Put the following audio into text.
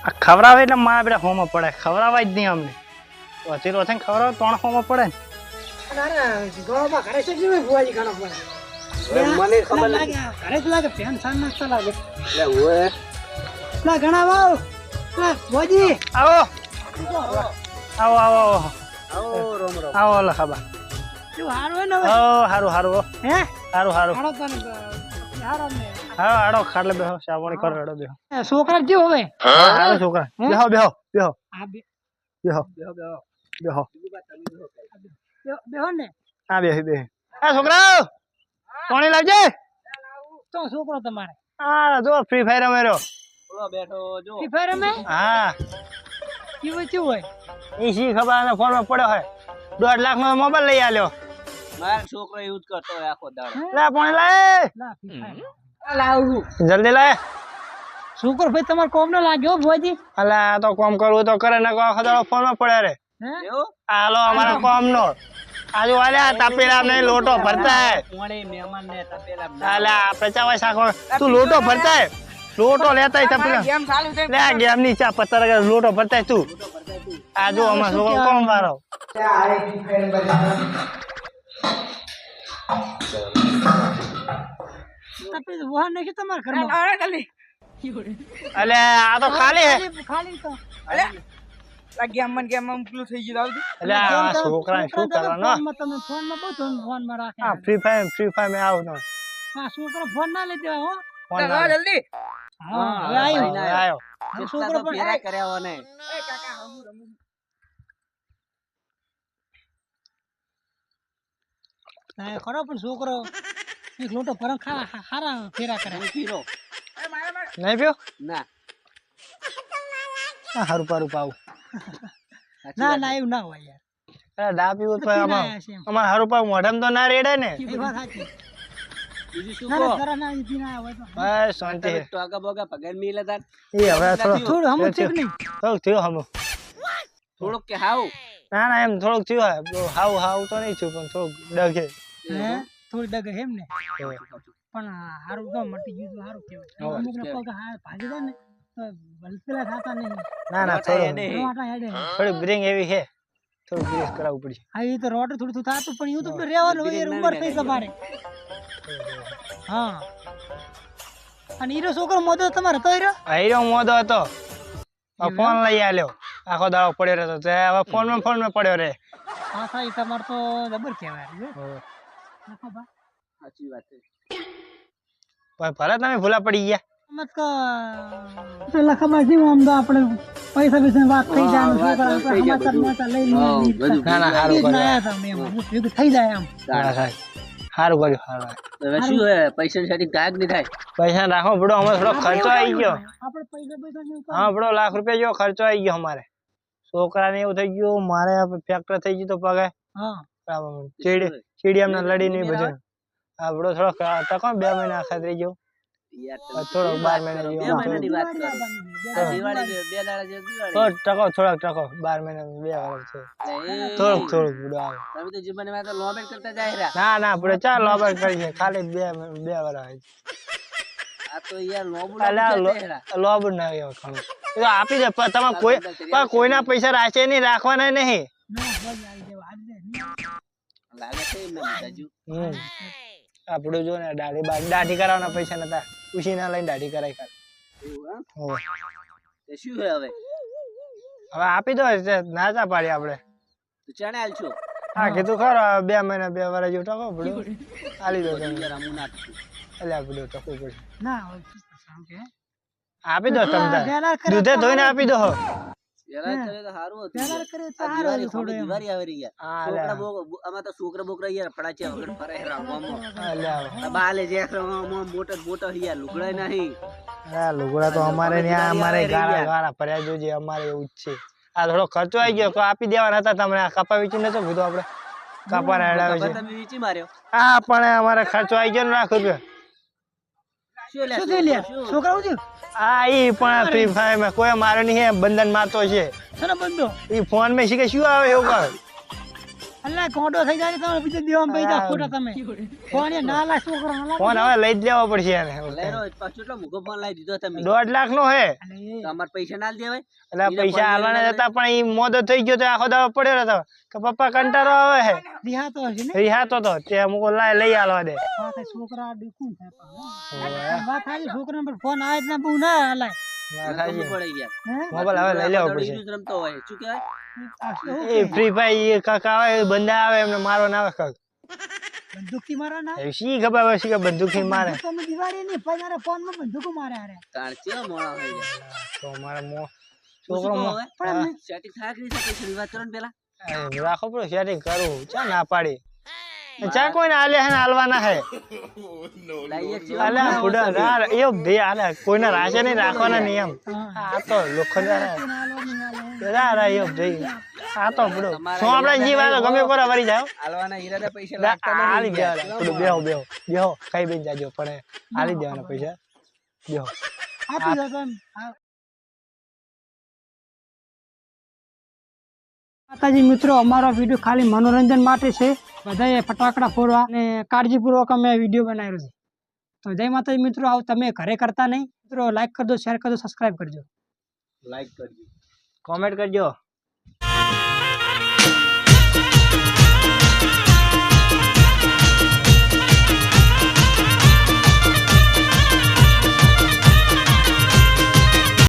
આ ખવડાવે એટલે મારા બેટા હોમાં પડે ખવડાવાય જ નહીં અમને પછી રોથે ખવડાવે તો હોમાં પડે ને ગોળમાં ઘરે છે કે ભુવાજી ખાનો પડે મને ખબર લાગે ઘરે જ લાગે ફેન સાન નાસ્તા લાગે એટલે ઓએ લા ઘણા વાવ લા ભુવાજી આવો આવો આવો આવો આવો રોમ રોમ આવો લખાબા શું હારું હોય ને હવે હારું હારું હે હારું હારું હારો તને હારો ને હા આડો ખાટલે બેહો સાવણી કરો હેડો બેહો છોકરા જેવો હવે હારું છોકરા બેહો બેહો બેહો આ બે બેહો બેહો બેહો બેહો બેહો ને હા બેહી બેહી આ છોકરા પાણી લાવજે તો છોકરો તમારે હા જો ફ્રી ફાયર રમે રહ્યો બોલો બેઠો જો ફ્રી ફાયર રમે હા કેવું કેવું હોય એ શી ખબર આને ફોનમાં પડ્યો હોય 1.5 લાખ નો મોબાઈલ લઈ આલ્યો મારો છોકરો યુઝ કરતો હોય આખો દાડો લે પાણી લાય લા ફ્રી ફાયર લાવું જલ્દી લાય છોકરો ભાઈ તમારે કોમ ન લાગ્યો ભુવાજી અલા આ તો કોમ કરવું તો કરે ને આખો દાડો ફોનમાં પડે રે હે એવું હાલો અમારા કોમ નો આજુ વાલ્યા તપેલા ને લોટો ભરતા હે કોણે મહેમાન ને તપેલા અલા આપણે શાકો તું લોટો ભરતા હે લોટો લેતા તપેલા ગેમ ચાલુ છે લે ગેમ ની ચા પત્તર લોટો ભરતા તું આ જો અમાર છોકરો કોમ વાળો તપે વહન નહીં તમારા ઘરમાં અલે આ તો ખાલી હે ખાલી તો ગેમ પેલું થઈ ગયું અલે આ છોકરા શું કરવાનો તમે ફોન માં બહુ ફોન માં રાખે આ ફ્રી ફાયર મે આવું તો હા છોકરો ફોન ના લઈ દેવા હો ફોન ના જલ્દી હા હવે આવ્યો આયો છોકરો પણ ફેરા કર્યા હોને હા ખરો પણ છોકરો એક લોટો પરમ ખારા ફેરા કરે પીરો નહીં પીયો ના હારું પારું પાવું ના ના એવું ના હોય યાર અરે દા પીવું તો પીના છે એમ. અમાર હારું પાવું મોઢામાં તો ના રેડે ને એ વાત સાચી બીજું શું ના કહો ના જરા ના પીના હોય તો બસ શાંતિ હે ટોગા બોગા પગાર મિલે તાર એ હવે થોડું હમ છે કે નહીં થોડુંક થયું હમ થોડુંક કે હાવ ના ના એમ થોડુંક થયું હે હાવ હાવ તો નહીં થયું પણ થોડુંક ડગે હે થોડી ડગે એમ ને પણ હારું તો મટી ગયું તો હારું કેવાય અમુક ને પગ હા ભાગી જાય ને તો ભલપેલા ખાતા નહીં ના ના થોડું રોટા હેડે થોડી બ્રિંગ એવી છે થોડું ગ્રેસ કરાવવું પડશે હા એ તો રોટ થોડું થોડું થતું પણ એવું તો રહેવાનું હોય યાર ઉંમર થઈ તમારે હા અને હીરો છોકરો મોદો તમારે તો હીરો હીરો મોદો હતો ફોન લઈ આલ્યો આખો દાડો પડ્યો રહેતો તે હવે ફોન માં પડ્યો રે હા સાહેબ તમારે તો જબર કહેવાય સાચી વાત છે પણ ભલે તમે ભૂલા પડી ગયા મત પેલા ખબર છે આમ તો આપણે પૈસા પૈસા વાત થઈ જાય સમાચાર મોટા લઈ ના ના સારું ભેગું થઈ જાય આમ કર્યું સારું કર્યું સારું હવે શું હે પૈસા સેટિંગ કાંઈ નહીં થાય પૈસા રાખો પડો અમારે થોડો ખર્ચો આવી ગયો આપણે પૈસા પૈસા હા પડો ₹1 લાખ જેવો ખર્ચો આવી ગયો અમારે છોકરાને એવું થઈ ગયું મારે ફેક્ટર થઈ ગયું તો પગે હા સ્ટેડિયમ ના લડી નહીં બધું આ બડો થોડો ટકો 2 મહિના ખાતરી ગયો થોડો 12 મહિના બે જેવો મહિનાની વાત કરો આ દિવાળી બે દાડા જેવી દિવાળી થોડોક ટકો 12 મહિના 2 વર્ષ છે થોડુંક બડો આવે તમે તો જીવનમાં તો લોબેટ કરતા જાય રહ્યા ના ના પડે ચાલ લોબર કરીએ ખાલી 2 વર્ષ આ તો યાર લોબુ લોબ ના આવ્યો ખાલી એ આપી દે પણ તમે કોઈના પૈસા રાખે નહીં રાખવાના નહીં લાગે છે એમને બતાજુ આપણું જો ને દાઢી કરાવવાના પૈસા નતા ઉછી ના લઈને દાઢી કરાઈ કર એવું હા તે શું હે હવે હવે આપી દો નાચા પાડી આપણે તું ચાણે હાલ છો હા કીધું ખરો 2 મહિના 2 વર્ષ જેવું ટકો પડ્યો આલી દો તમે યાર આમું નાખું એટલે આપી દો ટકો પડશે ના આપી દો તમે દૂધે ધોઈને આપી દો પેલા કરે તો સારું હતું પેલા કરે તો આ સારું દિવાળી થોડું એમ. દિવાળી આવી રહી યાર છોકરા આમાં તો છોકરા બોકરા યાર ફડાચ્યા વગર ફરે રામવામાં બાલે જે મોટો યાર લુગડાય નહીં લુગડા તો અમારે ત્યાં અમારે ગાળા ભર્યા જોજે અમારે એવું જ છે આ થોડો ખર્ચો આવી ગયો તો આપી દેવાના હતા તમને આ કપા વેચી નતો કીધું આપણે કપા હેડાવે છે તમે વીચી માર્યો હા પણ અમારે ખર્ચો આવી ગયો ને ₹1 લાખ શું લે શું થઈ લે છોકરા હું થયું આ ઈ પણ ફ્રી ફાયર માં કોઈ મારે નહીં બંધન મારતો છે સર બંધો ઈ ફોન માં શીખે શું આવે એવું કર અલ્લા કોટો થઈ જાય ને તમે બીજે દેવામાં પૈસા ખોટા તમે ફોન એ નાલા છોકરા નાલા ફોન હવે લઈ જ લેવો પડશે એને લઈ લો પાછો એટલો મોઘો ફોન લાવી દીધો તમે 1.5 લાખ નો હે તો અમારે પૈસા ના દેવાય એટલે પૈસા આલવાના હતા પણ ઈ મોદો થઈ ગયો તો આખો દાડો પડ્યો હતો કે પપ્પા કંટાળો આવે હે દિહા તો હશે ને રિહાતો તો તે મુકો લઈ આલવા દે વાત છોકરા ડુકું થાય વાત આવી છોકરા પર ફોન આવે જ ના બહુ ના હલાય પડી ગયા મોબાઈલ હવે લઈ લેવો પડશે રમતો હોય શું કહેવાય એ ફ્રી ફાયર એ કાક આવે બંદા આવે એમને મારવા ના આવે કાક બંદૂકથી મારવા ના એ શી ખબર હવે શી બંદૂક થી મારે તમે દિવાળી ની ભાઈ મારા ફોન માં બંદૂકો મારે હારે કાળચેલો મોળા હોય ગયા તો મારા છોકરો પણ સેટિંગ થાય કે નહીં થાય વાત કરો ને પેલા રાખો પડે સેટિંગ કરું ચા ના પાડી ચા કોઈને આલે હે હાલવાના હે આલે ફુડા યાર એ ભે આલે કોઈને રાશે નહીં રાખવાના નિયમ આ તો લોખંડ યાર એ ભે આ તો ફુડો શું આપણે જીવાતો ગમે કોરા વરી જાવ હાલવાના ઈરાદા પૈસા લાગતા આલી દેવાના ફુડો બેહો ખાઈ બેન જાજો પણ આલી દેવાના પૈસા બેહો આપી દો તમે માતાજી મિત્રો અમારો વિડીયો ખાલી મનોરંજન માટે છે બધાએ ફટાકડા ફોડવા અને કાળજીપૂર્વક અમે વિડીયો બનાવ્યો છે તો જય માતાજી મિત્રો આવું તમે ઘરે કરતા નહીં મિત્રો લાઈક કરજો શેર કરજો સબસ્ક્રાઇબ કરજો લાઈક કરજો કોમેન્ટ કરજો